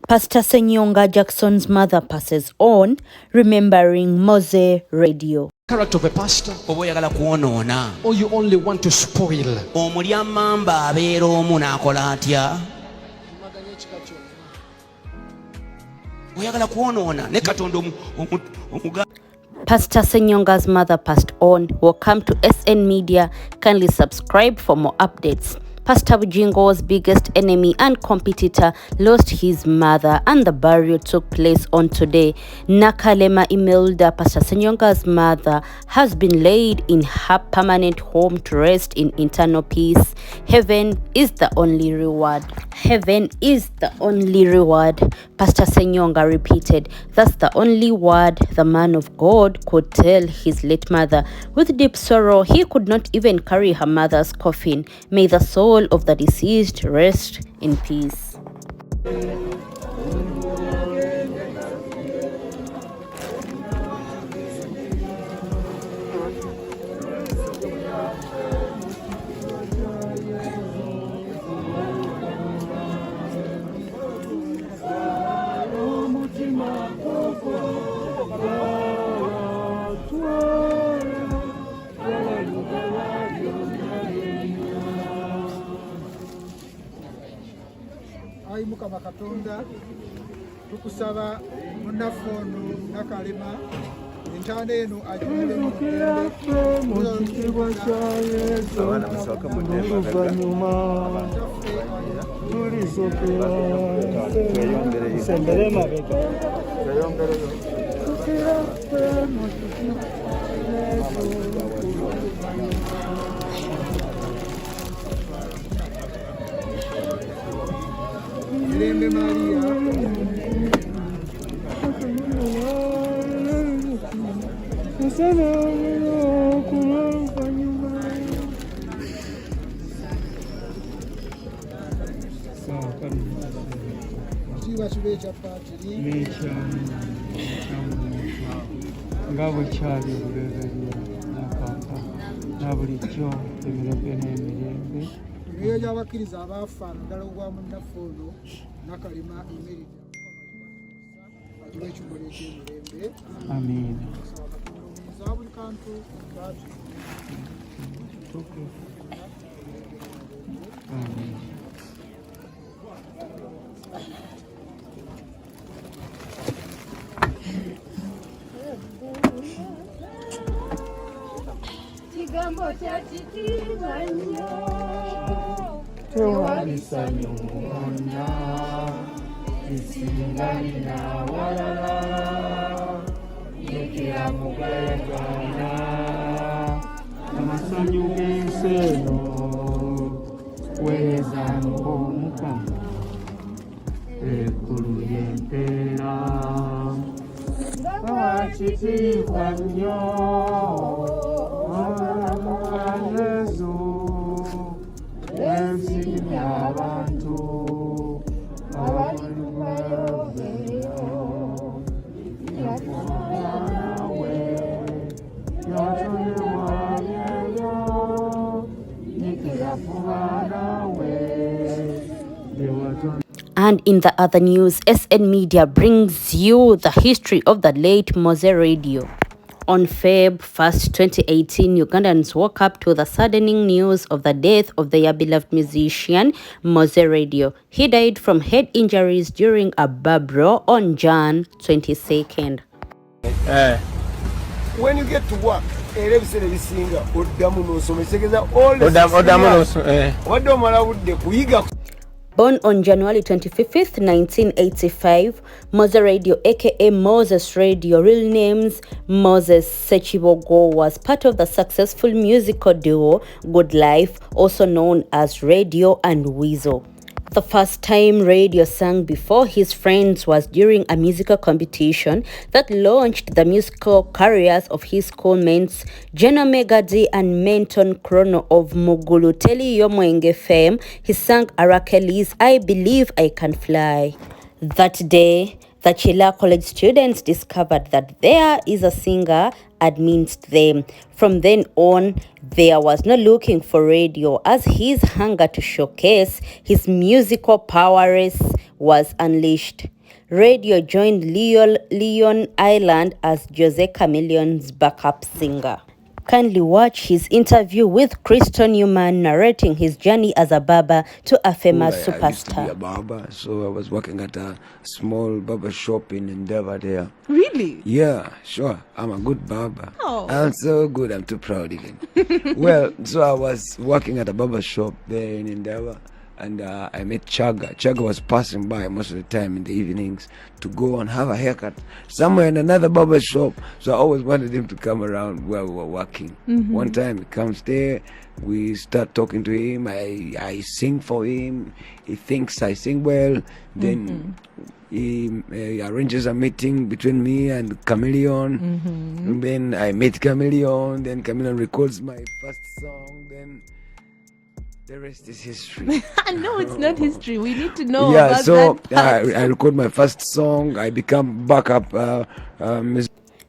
Pastor Senyonga Jackson's mother passes on, remembering Mowzey Radio. Character of a pastor, oba oyagala kwonoona or you only want to spoil. omulyamamba abeera omu n'akola atya oyagala kwonoona ne katonda omuga. Pastor Senyonga's mother passed on. Welcome to SN Media. Kindly subscribe for more updates. Pastor Bujingo's biggest enemy and competitor lost his mother, and the burial took place on today. Nakalema Imelda, Pastor Senyonga's mother, has been laid in her permanent home to rest in eternal peace. Heaven is the only reward. Heaven is the only reward, Pastor Senyonga repeated. That's the only word the man of God could tell his late mother. With deep sorrow, he could not even carry her mother's coffin. May the soul of the deceased rest in peace. Ayi Mukama Katonda tukusaba munafu ono Nakalema entaana eno ajjule mu kitiibwa kya Yesu oluvannyuma tulisokera sembere emabega Mirembe Maria kiba kibe ekya paatiri nga bwe kyali olubereberye nakaka na bulijjo emirembe n'emirembe eyo gy'abakkiriza abaafa naddala ogwa munnaffe ono Nakalema Imelda agiwa ekimuli eky'emirembe. amiina Za buli kantu amiina Kigambo kya kitiibwa nnyo tewalisanyo mwonna isingalina walala yekera mugayagana amasanyu g'ensi eno weezanga Omukama ekkulu ly'empeera wakitiibwa nnyo Yesu ensiimye abantu abalikubayogeyo yakubaanawe yatolewalyeyo nikirakubaanawe yewaton. And in the other news, SN Media brings you the history of the late Mowzey Radio. On Feb 1st, 2018, Ugandans woke up to the saddening news of the death of their beloved musician, Mowzey Radio. He died from head injuries during a barbro on Jan 22nd. When you get to work, Born on January 25th, 1985, Mowzey Radio, aka Moses Radio, real names Moses Sechibogo, was part of the successful musical duo Good Life, also known as Radio and Weasel. The first time Radio sang before his friends was during a musical competition that launched the musical careers of his schoolmates Jenna Megadi and Menton Chrono of Mugulu Teli Yomwenge fame. He sang Arakeli's I Believe I Can Fly. That day, the Chila College students discovered that there is a singer amidst them. From then on, there was no looking for Radio, as his hunger to showcase his musical prowess was unleashed. Radio joined Leon Island as Jose Chameleon's backup singer. Kindly watch his interview with Christo Newman narrating his journey as a barber to a famous superstar. I used to be a barber, so I was working at a small barber shop in Endeavour there. Really? Yeah, sure. I'm a good barber. Oh. I'm so good, I'm too proud even. Well, so I was working at a barber shop there in Endeavour, and I met Chaga. Chaga was passing by most of the time in the evenings to go and have a haircut somewhere in another barber shop. So I always wanted him to come around where we were working. One time he comes there, we start talking to him, I sing for him, he thinks I sing well, then he arranges a meeting between me and Chameleon, and then I meet Chameleon, then Chameleon records my first song, then the rest is history. No, it's not history. We need to know Yeah, about so that part. I record my first song, I become backup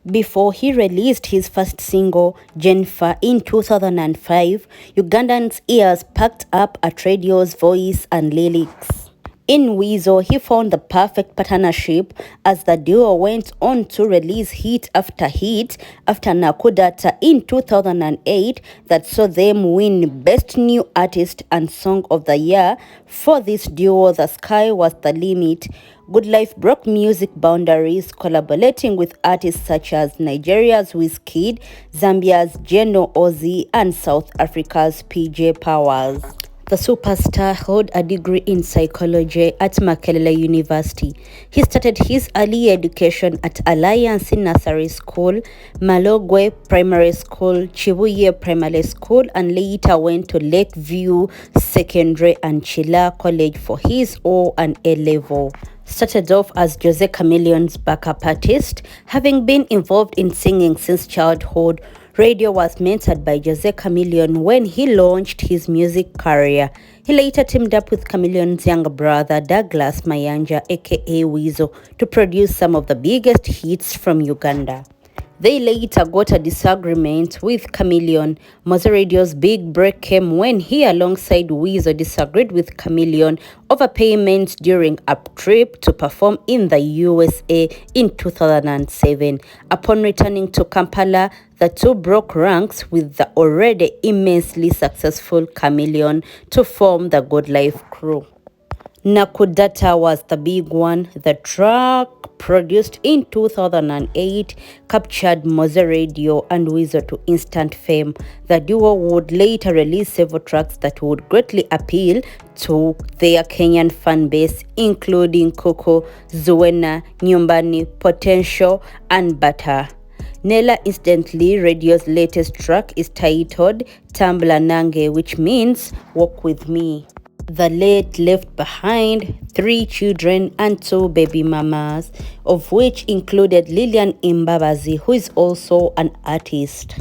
Before he released his first single, Jennifer, in 2005, Ugandans' ears perked up at radio's voice and lyrics. In Weasel, he found the perfect partnership as the duo went on to release hit after Nakudata in 2008 that saw them win Best New Artist and Song of the Year. For this duo, the sky was the limit. Good Life broke music boundaries, collaborating with artists such as Nigeria's Wizkid, Zambia's Geno Ozzy, and South Africa's PJ Powers. The superstar held a degree in psychology at Makerere University. He started his early education at Alliance Nursery School, Malogwe Primary School, Chibuye Primary School, and later went to Lakeview Secondary and Chila College for his O and A level. Started off as Jose Chameleon's backup artist, having been involved in singing since childhood. Radio was mentored by Jose Chameleon when he launched his music career. He later teamed up with Chameleon's younger brother Douglas Mayanja aka Weasel to produce some of the biggest hits from Uganda. They later got a disagreement with Chameleon. Mowzey Radio's big break came when he alongside Weasel disagreed with Chameleon over payments during a trip to perform in the USA in 2007. Upon returning to Kampala, the two broke ranks with the already immensely successful Chameleon to form the Good Life crew. Nakudata was the big one. The track, produced in 2008, captured Mowzey Radio and Weasel to instant fame. The duo would later release several tracks that would greatly appeal to their Kenyan fan base, including Koko, Zuena, Nyumbani, Potential, and Butter. Nella Instantly Radio's latest track is titled Tambla Nange, which means Walk With Me. The late left behind 3 children and 2 baby mamas, of which included Lillian Imbabazi, who is also an artist.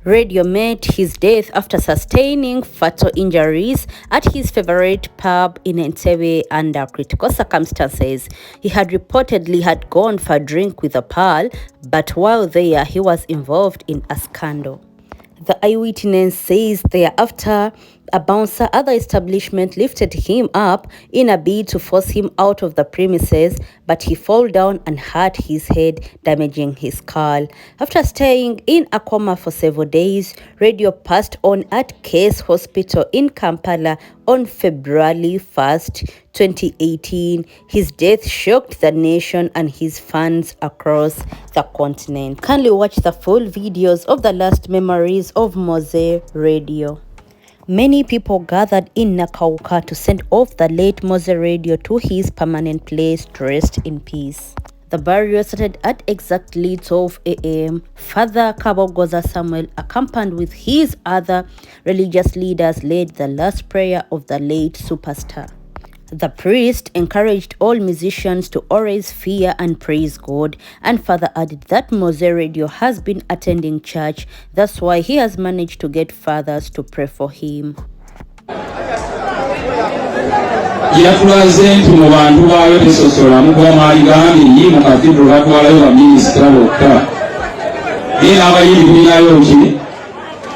Radio met his death after sustaining fatal injuries at his favorite pub in Entebbe under critical circumstances. He had reportedly had gone for a drink with a pal, but while there he was involved in a scandal. The eyewitness says thereafter, a bouncer at the establishment lifted him up in a bid to force him out of the premises, but he fell down and hurt his head, damaging his skull. After staying in a coma for several days, Radio passed on at Case Hospital in Kampala on February 1st, 2018. His death shocked the nation and his fans across the continent. Kindly watch the full videos of the last memories of Mowzey Radio. Many people gathered in Nakauka to send off the late Mowzey Radio to his permanent place to rest in peace. The burial started at exactly 12 a.m. Father Kabogoza Samuel, accompanied with his other religious leaders, led the last prayer of the late superstar. The priest encouraged all musicians to always fear and praise God, and further added that Mowzey Radio has been attending church. That's why he has managed to get fathers to pray for him. Yatulaze nti mu bantu baayo tesosola mugoma Uganda mu katidro batwalayo ba minisita bokka era abayiri bulinayo ki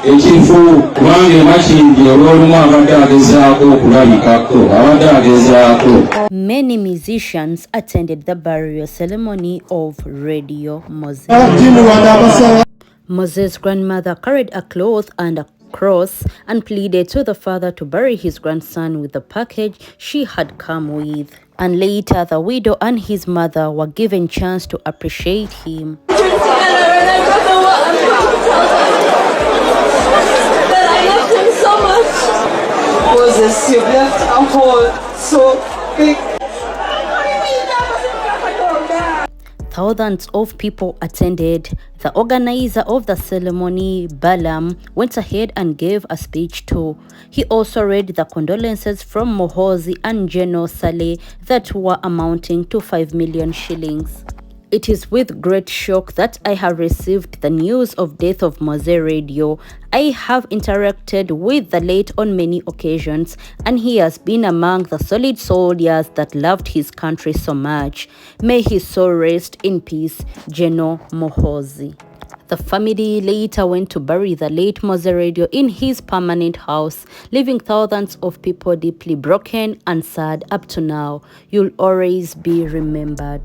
ekifu kubanga emakindi olw'olumu abadde agezaako okulabikako abadde agezaako. Many musicians attended the burial ceremony of Radio Mowzey. Mowzey's grandmother carried a cloth and a cross and pleaded to the father to bury his grandson with the package she had come with. And later, the widow and his mother were given chance to appreciate him. Moses, you've left a hole so big. Thousands of people attended. The organizer of the ceremony, Balaam, went ahead and gave a speech too. He also read the condolences from Mowzey and General Saleh that were amounting to 5 million shillings. It is with great shock that I have received the news of death of Mowzey Radio. I have interacted with the late on many occasions, and he has been among the solid soldiers that loved his country so much. May his soul rest in peace, General Mowzey. The family later went to bury the late Mowzey Radio in his permanent house, leaving thousands of people deeply broken and sad up to now. You'll always be remembered.